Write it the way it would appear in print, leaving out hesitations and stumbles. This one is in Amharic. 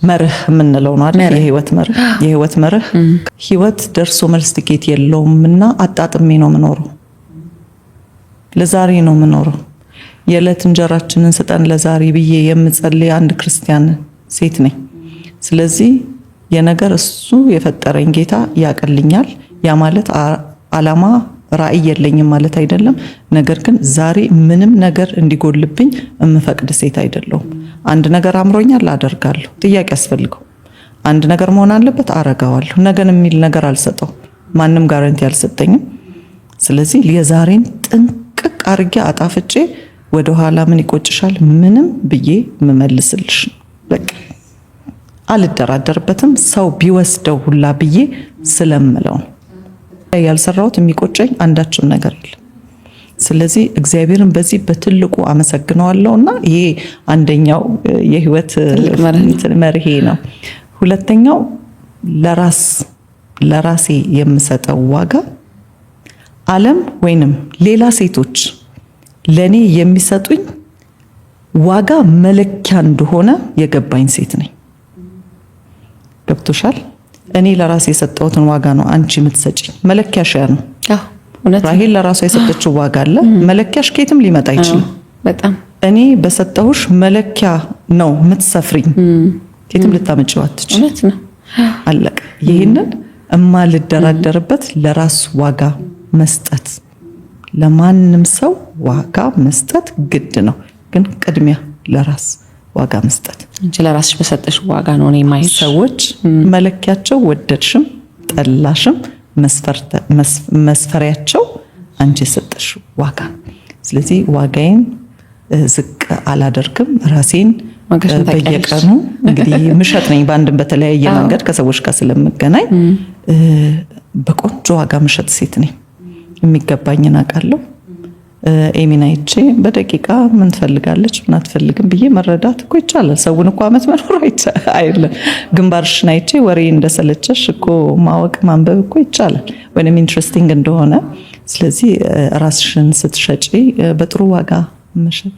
መርህ የምንለው ነው አይደል? የህይወት መርህ ህይወት ደርሶ መልስ ትኬት የለውምና አጣጥሜ ነው የምኖረው። ለዛሬ ነው የምኖረው። የዕለት እንጀራችንን ስጠን ለዛሬ ብዬ የምጸልይ አንድ ክርስቲያን ሴት ነኝ። ስለዚህ የነገር እሱ የፈጠረኝ ጌታ ያቀልኛል። ያ ማለት አላማ ራዕይ የለኝም ማለት አይደለም። ነገር ግን ዛሬ ምንም ነገር እንዲጎልብኝ የምፈቅድ ሴት አይደለሁም። አንድ ነገር አምሮኛል አደርጋለሁ። ጥያቄ ያስፈልገው አንድ ነገር መሆን አለበት አረጋዋለሁ። ነገን የሚል ነገር አልሰጠው። ማንም ጋራንቲ አልሰጠኝም። ስለዚህ የዛሬን ጥንቅቅ አርጌ አጣፍጬ ወደ ኋላ ምን ይቆጭሻል ምንም ብዬ ምመልስልሽ በቃ አልደራደርበትም። ሰው ቢወስደው ሁላ ብዬ ስለምለው ያልሰራሁት የሚቆጨኝ አንዳችም ነገር የለም። ስለዚህ እግዚአብሔርን በዚህ በትልቁ አመሰግነዋለሁና ይሄ አንደኛው የህይወት መርሄ ነው። ሁለተኛው ለራሴ የምሰጠው ዋጋ ዓለም ወይንም ሌላ ሴቶች ለኔ የሚሰጡኝ ዋጋ መለኪያ እንደሆነ የገባኝ ሴት ነኝ። ገብቶሻል? እኔ ለራሴ የሰጠሁትን ዋጋ ነው አንቺ የምትሰጪኝ። መለኪያሽ ያ ነው። ራሄል ለራሷ የሰጠችው ዋጋ አለ። መለኪያሽ ከየትም ሊመጣ አይችልም። በጣም እኔ በሰጠሁሽ መለኪያ ነው የምትሰፍሪኝ። ከየትም ልታመጪው አትችይ። እውነት ነው። አለቀ። ይሄንን እማልደራደርበት ለራስ ዋጋ መስጠት፣ ለማንም ሰው ዋጋ መስጠት ግድ ነው። ግን ቅድሚያ ለራስ ዋጋ መስጠት እንጂ ለራስሽ በሰጠሽ ዋጋ ነው። እኔ ማይሽ ሰዎች መለኪያቸው ወደድሽም ጠላሽም መስፈሪያቸው አንቺ የሰጠሽ ዋጋ። ስለዚህ ዋጋዬን ዝቅ አላደርግም። ራሴን በየቀኑ እንግዲህ ምሸት ነኝ በአንድም በተለያየ መንገድ ከሰዎች ጋር ስለምገናኝ በቆንጆ ዋጋ ምሸት ሴት ነኝ። የሚገባኝን አውቃለሁ። ኤሚን አይቼ በደቂቃ ምን ትፈልጋለች ምን አትፈልግም ብዬ መረዳት እኮ ይቻላል። ሰውን እኮ አመት መኖር አይደለም። ግንባርሽን አይቼ ወሬ እንደሰለቸሽ እኮ ማወቅ ማንበብ እኮ ይቻላል ወይንም ኢንትረስቲንግ እንደሆነ። ስለዚህ ራስሽን ስትሸጪ በጥሩ ዋጋ መሸጥ